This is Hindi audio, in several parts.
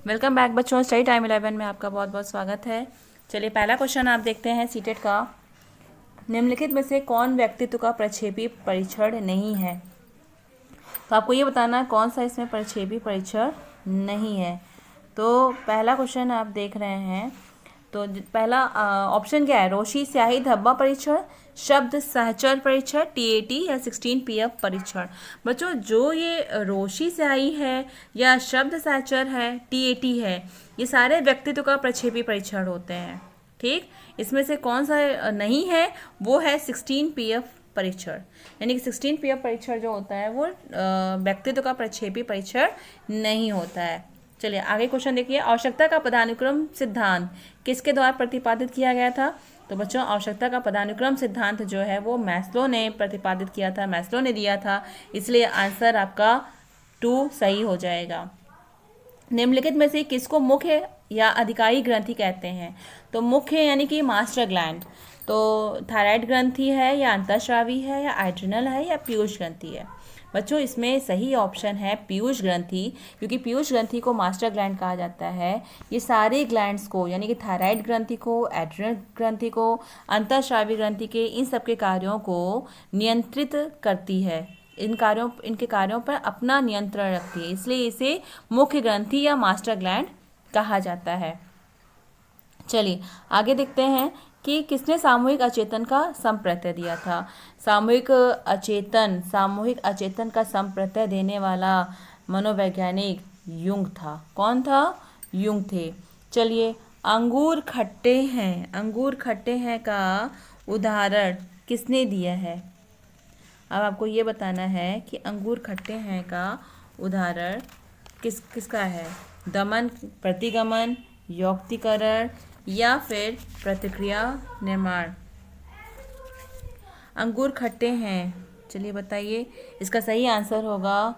वेलकम बैक बच्चों, स्टडी टाइम 11 में आपका बहुत बहुत स्वागत है। चलिए पहला क्वेश्चन आप देखते हैं सीटेट का। निम्नलिखित में से कौन व्यक्तित्व का प्रक्षेपी परीक्षण नहीं है? तो आपको ये बताना है कौन सा इसमें प्रक्षेपी परीक्षण नहीं है। तो पहला क्वेश्चन आप देख रहे हैं, तो पहला ऑप्शन क्या है? रोशी स्याही धब्बा परीक्षण, शब्द सहचर परीक्षण, टीएटी या 16 पीएफ परीक्षण। बच्चों, जो ये रोशी स्याही है या शब्द सहचर है, टीएटी है, ये सारे व्यक्तित्व का प्रक्षेपी परीक्षण होते हैं। ठीक, इसमें से कौन सा नहीं है? वो है 16 पीएफ परीक्षण। यानी कि 16 पीएफ परीक्षण जो होता है वो व्यक्तित्व का प्रक्षेपी परीक्षण नहीं होता है। चलिए आगे क्वेश्चन देखिए। आवश्यकता का पदानुक्रम सिद्धांत किसके द्वारा प्रतिपादित किया गया था? तो बच्चों, आवश्यकता का पदानुक्रम सिद्धांत जो है वो मैस्लो ने प्रतिपादित किया था, मैस्लो ने दिया था, इसलिए आंसर आपका 2 सही हो जाएगा। निम्नलिखित में से किसको मुख्य या अधिकारी ग्रंथि कहते हैं? तो मुख्य यानी कि मास्टर ग्लैंड, तो थायराइड ग्रंथि है या अंतःस्रावी है या एड्रिनल है या पीयूष ग्रंथि है? बच्चों, इसमें सही ऑप्शन है पीयूष ग्रंथि, क्योंकि पीयूष ग्रंथि को मास्टर ग्लैंड कहा जाता है। ये सारे ग्लैंड्स को, यानी कि थायराइड ग्रंथि को, एड्रिनल ग्रंथि को, अंतःस्रावी ग्रंथि के, इन सब के कार्यों को नियंत्रित करती है। इनके कार्यों पर अपना नियंत्रण रखती है, इसलिए इसे मुख्य ग्रंथि या मास्टर ग्लैंड कहा जाता है। चलिए आगे देखते हैं कि किसने सामूहिक अचेतन का समप्रत्यय दिया था। सामूहिक अचेतन का समप्रत्यय देने वाला मनोवैज्ञानिक युंग था। कौन था? युंग थे। चलिए, अंगूर खट्टे हैं का उदाहरण किसने दिया है? अब आपको ये बताना है कि अंगूर खट्टे हैं का उदाहरण किसका है? दमन, प्रतिगमन, यौक्तिकरण या फिर प्रतिक्रिया निर्माण। अंगूर खट्टे हैं, चलिए बताइए। इसका सही आंसर होगा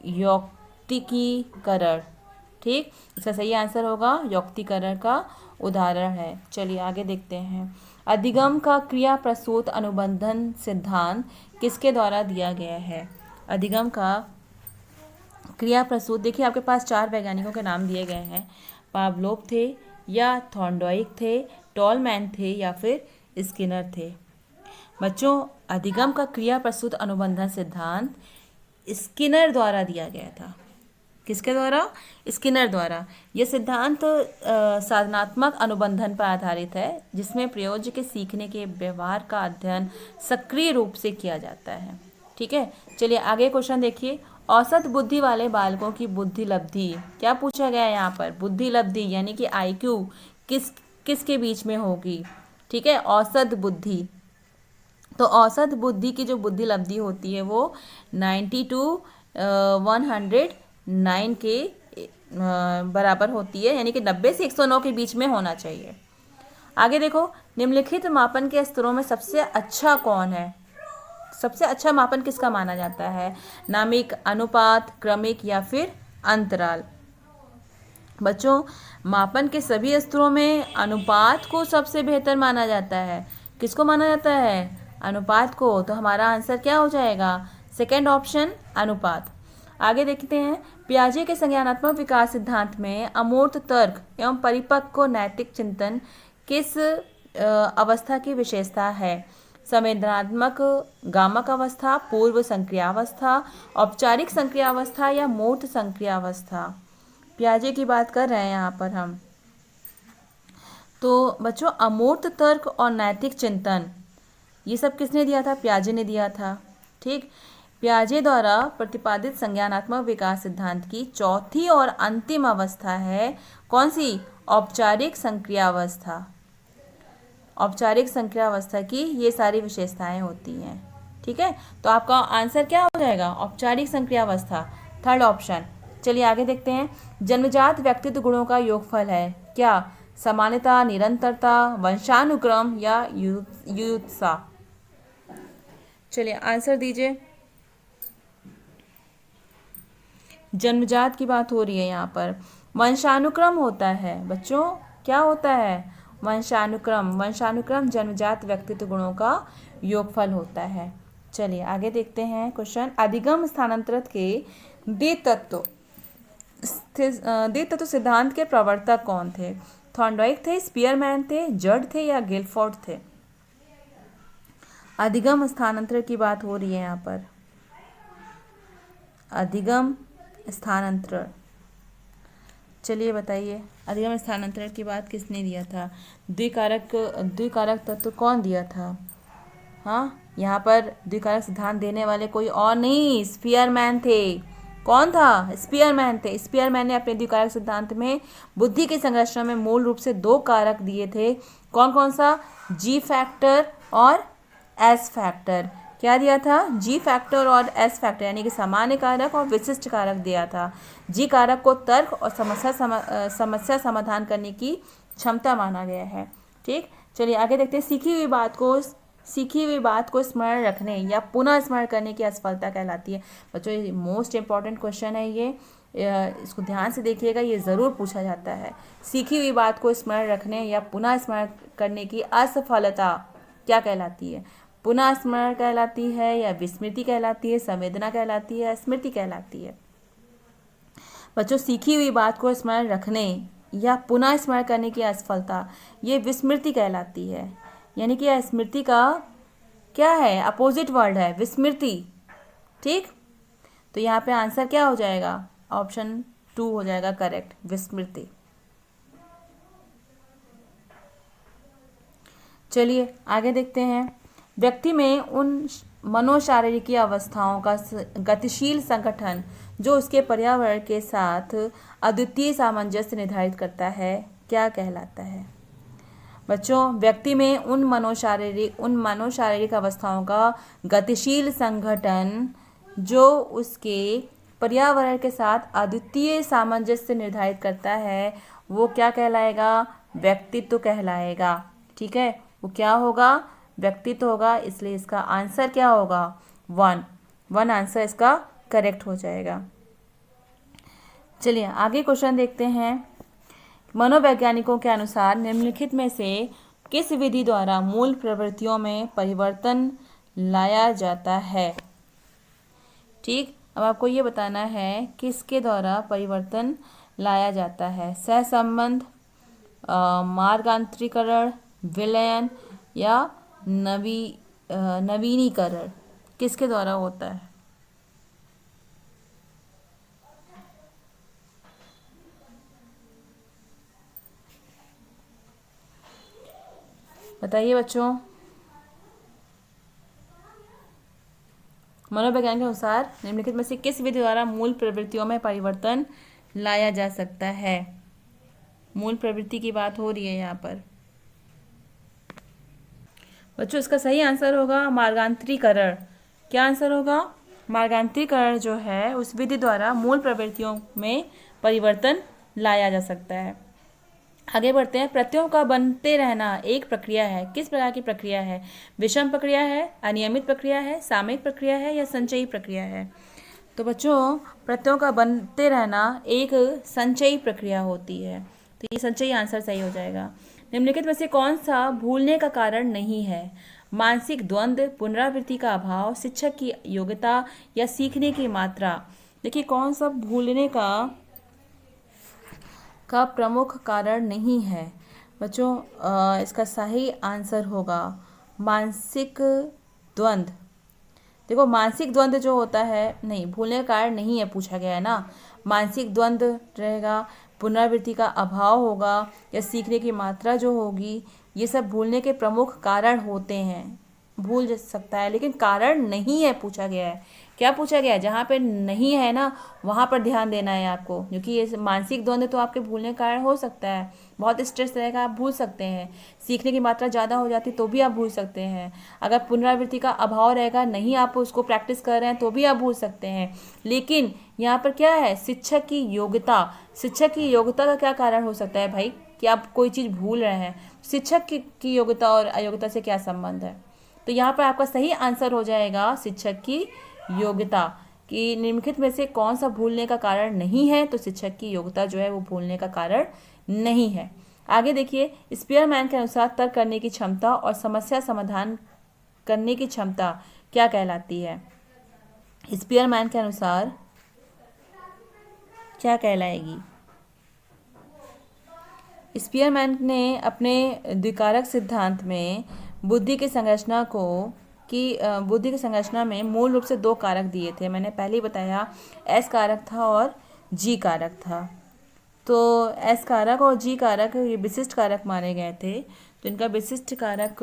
यौक्तिकीकरण। ठीक, इसका सही आंसर होगा यौक्तिकरण का उदाहरण है। चलिए आगे देखते हैं। अधिगम का क्रिया प्रसूत अनुबंधन सिद्धांत किसके द्वारा दिया गया है? अधिगम का क्रिया प्रसूत, देखिए आपके पास 4 वैज्ञानिकों के नाम दिए गए हैं। पावलोव थे या थॉर्नडाइक थे, टॉलमैन थे या फिर स्किनर थे। बच्चों, अधिगम का क्रिया प्रसूत अनुबंधन सिद्धांत स्किनर द्वारा दिया गया था। किसके द्वारा? स्किनर द्वारा। यह सिद्धांत साधनात्मक अनुबंधन पर आधारित है, जिसमें प्रयोज्य के सीखने के व्यवहार का अध्ययन सक्रिय रूप से किया जाता है। ठीक है, चलिए आगे क्वेश्चन देखिए। औसत बुद्धि वाले बालकों की बुद्धि लब्धि, क्या पूछा गया है यहाँ पर? बुद्धि लब्धि यानी कि आईक्यू किसके बीच में होगी? ठीक है, औसत बुद्धि। तो औसत बुद्धि की जो बुद्धि लब्धि होती है वो 90 to 109 के बराबर होती है, यानी कि 90 से 109 के बीच में होना चाहिए। आगे देखो, निम्नलिखित मापन के स्तरों में सबसे अच्छा कौन है? सबसे अच्छा मापन किसका माना जाता है? नामिक, अनुपात, क्रमिक या फिर अंतराल? बच्चों, मापन के सभी स्तरों में अनुपात को सबसे बेहतर माना जाता है। किसको माना जाता है? अनुपात को। तो हमारा आंसर क्या हो जाएगा? सेकंड ऑप्शन, अनुपात। आगे देखते हैं। पियाजे के संज्ञानात्मक विकास सिद्धांत में अमूर्त तर्क एवं परिपक्व नैतिक चिंतन किस अवस्था की विशेषता है? संवेदनात्मक गामक अवस्था, पूर्व संक्रियावस्था, औपचारिक संक्रियावस्था या मूर्त संक्रियावस्था? पियाजे की बात कर रहे हैं यहाँ पर हम। तो बच्चों, अमूर्त तर्क और नैतिक चिंतन ये सब किसने दिया था? पियाजे ने दिया था। ठीक, पियाजे द्वारा प्रतिपादित संज्ञानात्मक विकास सिद्धांत की चौथी और अंतिम अवस्था है कौन सी? औपचारिक संक्रियावस्था। औपचारिक संक्रियावस्था की ये सारी विशेषताएं होती हैं। ठीक है, तो आपका आंसर क्या हो जाएगा? औपचारिक संक्रियावस्था, थर्ड ऑप्शन। चलिए आगे देखते हैं। जन्मजात व्यक्तित्व गुणों का योगफल है क्या? समानता, निरंतरता, वंशानुक्रम या युयुत्सा? चलिए आंसर दीजिए। जन्मजात की बात हो रही है यहाँ पर। वंशानुक्रम होता है बच्चों। क्या होता है? वंशानुक्रम जन्मजात व्यक्तित्व गुणों का योगफल होता है। चलिए आगे देखते हैं क्वेश्चन। अधिगम स्थानांतरित के वे तत्व द्वितत्व तो सिद्धांत के प्रवर्तक कौन थे? थॉर्नडाइक थे, स्पीयरमैन थे, जड थे या गिलफोर्ड थे? अधिगम स्थानांतरण की बात हो रही है यहाँ पर। अधिगम स्थानांतरण, चलिए बताइए, अधिगम स्थानांतरण की बात किसने दिया था? द्विकारक तत्व कौन दिया था? हाँ, यहाँ पर द्विकारक सिद्धांत देने वाले कोई और नहीं, स्पीयरमैन थे। कौन था? स्पीयरमैन थे। स्पीयरमैन ने अपने द्विकारक सिद्धांत में बुद्धि की संरचना में मूल रूप से 2 कारक दिए थे। कौन कौन सा? जी फैक्टर और एस फैक्टर। क्या दिया था? जी फैक्टर और एस फैक्टर, यानी कि सामान्य कारक और विशिष्ट कारक दिया था। जी कारक को तर्क और समस्या समाधान करने की क्षमता माना गया है। ठीक, चलिए आगे देखते हैं। सीखी हुई बात को स्मरण रखने या पुनः स्मरण करने की असफलता कहलाती है। बच्चों, ये मोस्ट इंपॉर्टेंट क्वेश्चन है ये, इसको ध्यान से देखिएगा, ये ज़रूर पूछा जाता है। सीखी हुई बात को स्मरण रखने या पुनः स्मरण करने की असफलता क्या कहलाती है? पुनः स्मरण कहलाती है या विस्मृति कहलाती है, संवेदना कहलाती है या स्मृति कहलाती है? बच्चों, सीखी हुई बात को स्मरण रखने या पुनः स्मरण करने की असफलता, ये विस्मृति कहलाती है। यानी कि स्मृति का क्या है? अपोजिट वर्ड है विस्मृति। ठीक, तो यहाँ पे आंसर क्या हो जाएगा? ऑप्शन 2 हो जाएगा करेक्ट, विस्मृति। चलिए आगे देखते हैं। व्यक्ति में उन मनोशारीरिक अवस्थाओं का गतिशील संगठन जो उसके पर्यावरण के साथ अद्वितीय सामंजस्य निर्धारित करता है, क्या कहलाता है? बच्चों, व्यक्ति में उन मनोशारीरिक अवस्थाओं का गतिशील संगठन जो उसके पर्यावरण के साथ अद्वितीय सामंजस्य निर्धारित करता है, वो क्या कहलाएगा? व्यक्तित्व कहलाएगा। ठीक है, वो क्या होगा? व्यक्तित्व होगा। इसलिए इसका आंसर क्या होगा? 1 आंसर इसका करेक्ट हो जाएगा। चलिए आगे क्वेश्चन देखते हैं। मनोवैज्ञानिकों के अनुसार निम्नलिखित में से किस विधि द्वारा मूल प्रवृत्तियों में परिवर्तन लाया जाता है? ठीक, अब आपको ये बताना है किसके द्वारा परिवर्तन लाया जाता है। सहसंबंध, मार्गांतरीकरण, विलयन या नवीनीकरण, किसके द्वारा होता है? बताइए बच्चों। मनोविज्ञान के अनुसार निम्नलिखित में से किस विधि द्वारा मूल प्रवृत्तियों में परिवर्तन लाया जा सकता है? मूल प्रवृत्ति की बात हो रही है यहाँ पर। बच्चों, इसका सही आंसर होगा मार्गांतरीकरण। क्या आंसर होगा? मार्गांतरीकरण जो है उस विधि द्वारा मूल प्रवृत्तियों में परिवर्तन लाया जा सकता है। आगे बढ़ते हैं। प्रत्ययों का बनते रहना एक प्रक्रिया है। किस प्रकार की प्रक्रिया है? विषम प्रक्रिया है, अनियमित प्रक्रिया है, सामयिक प्रक्रिया है या संचयी प्रक्रिया है? तो बच्चों, प्रत्ययों का बनते रहना एक संचयी प्रक्रिया होती है, तो ये संचयी आंसर सही हो जाएगा। निम्नलिखित में से कौन सा भूलने का कारण नहीं है? मानसिक द्वंद्व, पुनरावृत्ति का अभाव, शिक्षक की योग्यता या सीखने की मात्रा? देखिए, कौन सा भूलने का प्रमुख कारण नहीं है? बच्चों, इसका सही आंसर होगा मानसिक द्वंद्व। देखो, मानसिक द्वंद्व जो होता है, नहीं, भूलने का कारण नहीं है पूछा गया है ना। मानसिक द्वंद्व रहेगा, पुनरावृत्ति का अभाव होगा या सीखने की मात्रा जो होगी, ये सब भूलने के प्रमुख कारण होते हैं। भूल जा सकता है लेकिन कारण नहीं है पूछा गया है। क्या पूछा गया है? जहाँ पे नहीं है ना, वहाँ पर ध्यान देना है आपको, क्योंकि ये मानसिक द्वंद्व तो आपके भूलने का कारण हो सकता है। बहुत स्ट्रेस रहेगा, आप भूल सकते हैं। सीखने की मात्रा ज़्यादा हो जाती तो भी आप भूल सकते हैं। अगर पुनरावृत्ति का अभाव रहेगा, नहीं आप उसको प्रैक्टिस कर रहे हैं तो भी आप भूल सकते हैं। लेकिन यहाँ पर क्या है? शिक्षक की योग्यता। शिक्षक की योग्यता का क्या कारण हो सकता है भाई कि आप कोई चीज़ भूल रहे हैं? शिक्षक की योग्यता और अयोग्यता से क्या संबंध है? तो यहाँ पर आपका सही आंसर हो जाएगा शिक्षक की योग्यता। कि निम्नलिखित में से कौन सा भूलने का कारण नहीं है? तो शिक्षक की योग्यता जो है वो भूलने का कारण नहीं है। आगे देखिए, स्पीयरमैन के अनुसार तर्क करने की क्षमता और समस्या समाधान करने की क्षमता क्या कहलाती है? स्पीयरमैन के अनुसार क्या कहलाएगी? स्पीयरमैन ने अपने द्विकारक सिद्धांत में बुद्धि की संरचना बुद्धि की संरचना में मूल रूप से दो कारक दिए थे। मैंने पहले ही बताया, एस कारक था और जी कारक था। तो एस कारक और जी कारक ये विशिष्ट कारक माने गए थे। तो इनका विशिष्ट कारक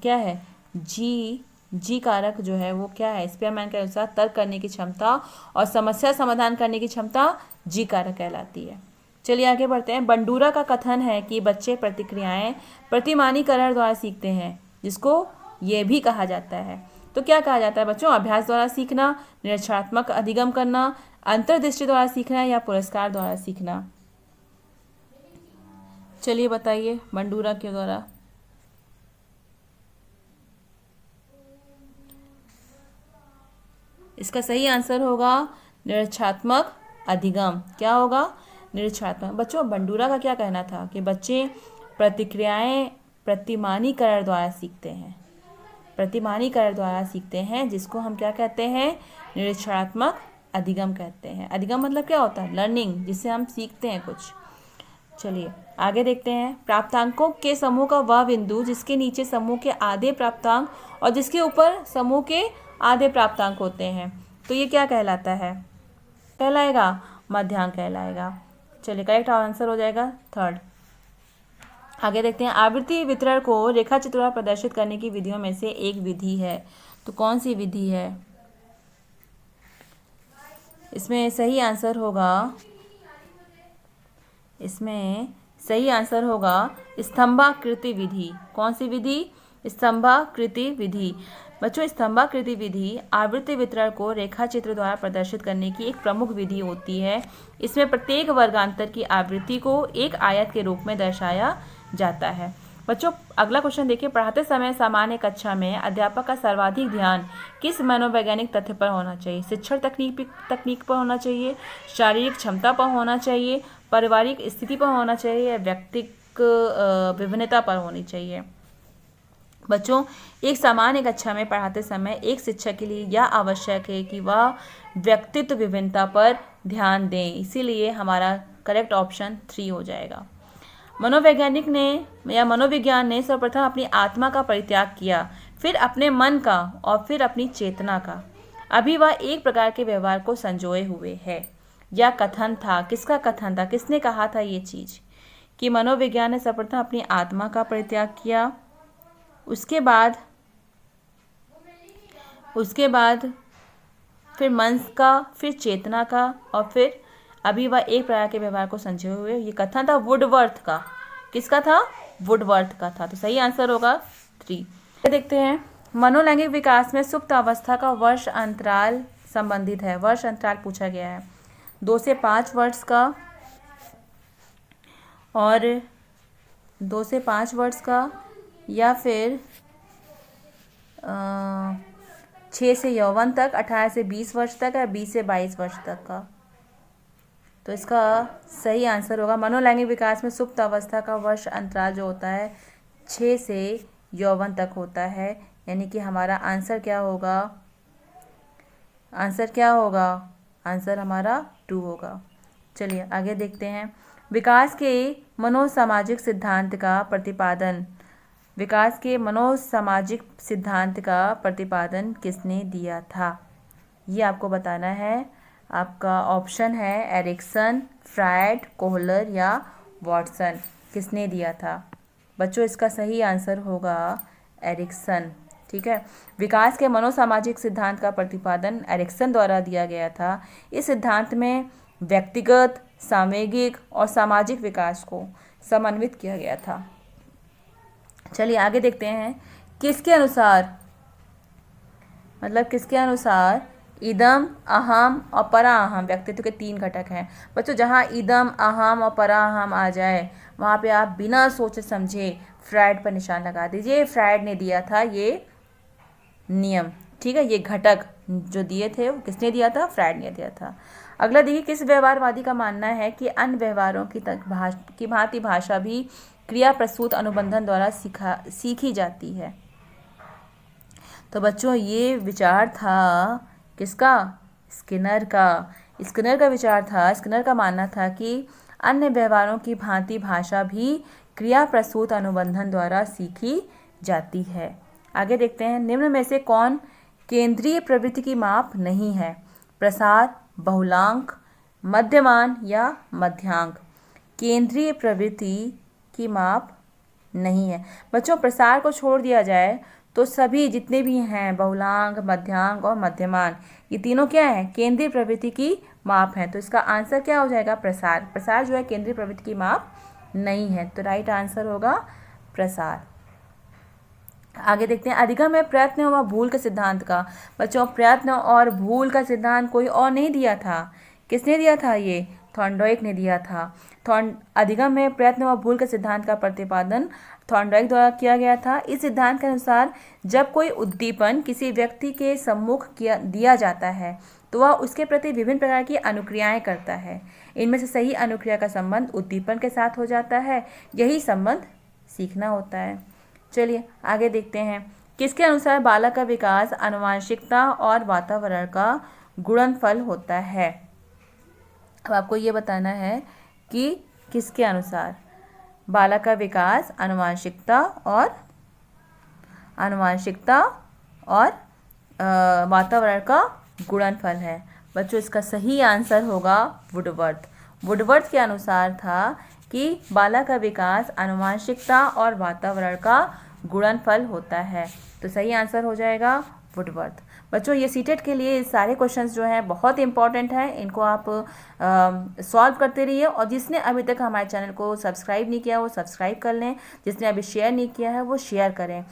क्या है? जी कारक जो है वो क्या है? स्पीयरमैन के अनुसार तर्क करने की क्षमता और समस्या समाधान करने की क्षमता जी कारक कहलाती है। चलिए आगे बढ़ते हैं। बंडूरा का कथन है कि बच्चे प्रतिक्रियाएं प्रतिमानीकरण द्वारा सीखते हैं, जिसको ये भी कहा जाता है। तो क्या कहा जाता है बच्चों? अभ्यास द्वारा सीखना, निरीक्षणात्मक अधिगम करना, अंतर्दृष्टि द्वारा सीखना या पुरस्कार द्वारा सीखना। चलिए बताइए बंडूरा के द्वारा। इसका सही आंसर होगा निरीक्षणात्मक अधिगम। क्या होगा? निरीक्षणात्मक। बच्चों बंडूरा का क्या कहना था कि बच्चे प्रतिक्रियाएं प्रतिमानीकरण द्वारा सीखते हैं, प्रतिमानीकरण द्वारा सीखते हैं, जिसको हम क्या कहते हैं? निरीक्षणात्मक अधिगम कहते हैं। अधिगम मतलब क्या होता है? लर्निंग, जिससे हम सीखते हैं कुछ। चलिए आगे देखते हैं। प्राप्तांकों के समूह का वह बिंदु जिसके नीचे समूह के आधे प्राप्तांक और जिसके ऊपर समूह के आधे प्राप्तांक होते हैं, तो ये क्या कहलाता है? कहलाएगा मध्यांक कहलाएगा। चलिए करेक्ट आंसर हो जाएगा थर्ड। आगे देखते हैं। आवृत्ति वितरण को रेखाचित्र द्वारा प्रदर्शित करने की विधियों में से एक विधि है, तो कौन सी विधि है? इसमें सही आंसर होगा स्तंभाकृति विधि। कौन सी विधि? स्तंभाकृति विधि। बच्चों स्तंभाकृति विधि आवृत्ति वितरण को रेखाचित्र द्वारा प्रदर्शित करने की एक प्रमुख विधि होती है। इसमें प्रत्येक वर्गांतर की आवृत्ति को एक आयत के रूप में दर्शाया जाता है। बच्चों अगला क्वेश्चन देखिए। पढ़ाते समय सामान्य कक्षा में अध्यापक का सर्वाधिक ध्यान किस मनोवैज्ञानिक तथ्य पर होना चाहिए? शिक्षण तकनीक पर होना चाहिए, शारीरिक क्षमता पर होना चाहिए, पारिवारिक स्थिति पर होना चाहिए, या व्यक्तिक विभिन्नता पर होनी चाहिए? बच्चों एक सामान्य कक्षा में पढ़ाते समय एक शिक्षक के लिए यह आवश्यक है कि वह व्यक्तित्व विभिन्नता पर ध्यान दें, इसीलिए हमारा करेक्ट ऑप्शन 3 हो जाएगा। मनोविज्ञान ने सर्वप्रथम अपनी आत्मा का परित्याग किया, फिर अपने मन का और फिर अपनी चेतना का। अभी वह एक प्रकार के व्यवहार को संजोए हुए है। यह कथन था, किसका कथन था? किसने कहा था ये चीज कि मनोविज्ञान ने सर्वप्रथम अपनी आत्मा का परित्याग किया, उसके बाद फिर मन का, फिर चेतना का, और फिर अभी वह एक प्रकार के व्यवहार को संजोए हुए। ये कथन था वुडवर्थ का। किसका था? वुडवर्थ का था। तो सही आंसर होगा 3। देखते हैं। मनोलैंगिक विकास में सुप्त अवस्था का वर्ष अंतराल संबंधित है। वर्ष अंतराल पूछा गया है 2 से 5 वर्ष का और 2 से 5 वर्ष का, या फिर 6 से यौवन तक, 18 से 20 वर्ष तक, या 20 से 22 वर्ष तक का। तो इसका सही आंसर होगा मनोलैंगिक विकास में सुप्त अवस्था का वर्ष अंतराल जो होता है 6 से यौवन तक होता है। यानी कि हमारा आंसर क्या होगा? आंसर हमारा 2 होगा। चलिए आगे देखते हैं। विकास के मनोसामाजिक सिद्धांत का प्रतिपादन किसने दिया था? ये आपको बताना है। आपका ऑप्शन है एरिक्सन, फ्रायड, कोहलर या वॉटसन। किसने दिया था? बच्चों इसका सही आंसर होगा एरिक्सन। ठीक है। विकास के मनोसामाजिक सिद्धांत का प्रतिपादन एरिक्सन द्वारा दिया गया था। इस सिद्धांत में व्यक्तिगत, सामूहिक और सामाजिक विकास को समन्वित किया गया था। चलिए आगे देखते हैं। किसके अनुसार इदम, अहम और पराअहम व्यक्तित्व के 3 घटक हैं? बच्चों जहाँ इदम, अहम और पराअहम आ जाए वहाँ पे आप बिना सोचे समझे फ्रायड पर निशान लगा दीजिए। फ्रायड ने दिया था ये नियम। ठीक है, ये घटक जो दिए थे वो किसने दिया था? फ्रायड ने दिया था। अगला देखिए। किस व्यवहारवादी का मानना है कि अन्य व्यवहारों की भांति भाषा भी क्रिया प्रसूत अनुबंधन द्वारा सीखी जाती है? तो बच्चों ये विचार था किसका? स्किनर का। स्किनर का विचार था, स्किनर का मानना था कि अन्य व्यवहारों की भांति भाषा भी क्रिया प्रसूत अनुबंधन द्वारा सीखी जाती है। आगे देखते हैं, निम्न में से कौन केंद्रीय प्रवृत्ति की माप नहीं है? प्रसार, बहुलांक, मध्यमान या मध्यांक। केंद्रीय प्रवृत्ति की माप नहीं है। बच्चों, प्रसार को छोड़ दिया जाए तो सभी जितने भी हैं, बहुलांक, मध्यांक और मध्यमान, ये तीनों क्या है? केंद्रीय प्रवृत्ति की माप है। तो इसका आंसर क्या हो जाएगा? प्रसार। प्रसार जो है केंद्रीय प्रवृत्ति की माप नहीं है, तो राइट आंसर होगा प्रसार। आगे देखते हैं, अधिगम है प्रयत्न व भूल के सिद्धांत का। बच्चों, प्रयत्न और भूल का सिद्धांत कोई और नहीं दिया था। किसने दिया था? ये थॉर्नडाइक ने दिया था। अधिगम में प्रयत्न व भूल के सिद्धांत का प्रतिपादन थॉर्नडाइक द्वारा किया गया था। इस सिद्धांत के अनुसार जब कोई उद्दीपन किसी व्यक्ति के सम्मुख दिया जाता है तो वह उसके प्रति विभिन्न प्रकार की अनुक्रियाएं करता है। इनमें से सही अनुक्रिया का संबंध उद्दीपन के साथ हो जाता है। यही संबंध सीखना होता है। चलिए आगे देखते हैं, किसके अनुसार बालक का विकास आनुवंशिकता और वातावरण का गुणनफल होता है? अब आपको ये बताना है कि किसके अनुसार बालक का विकास आनुवंशिकता और वातावरण का गुणनफल है। बच्चों, इसका सही आंसर होगा वुडवर्थ। वुडवर्थ के अनुसार था कि बालक का विकास आनुवंशिकता और वातावरण का गुणनफल होता है। तो सही आंसर हो जाएगा वुडवर्थ। बच्चों, ये सीटेट के लिए सारे क्वेश्चंस जो हैं बहुत इंपॉर्टेंट हैं, इनको आप सॉल्व करते रहिए। और जिसने अभी तक हमारे चैनल को सब्सक्राइब नहीं किया वो सब्सक्राइब कर लें, जिसने अभी शेयर नहीं किया है वो शेयर करें।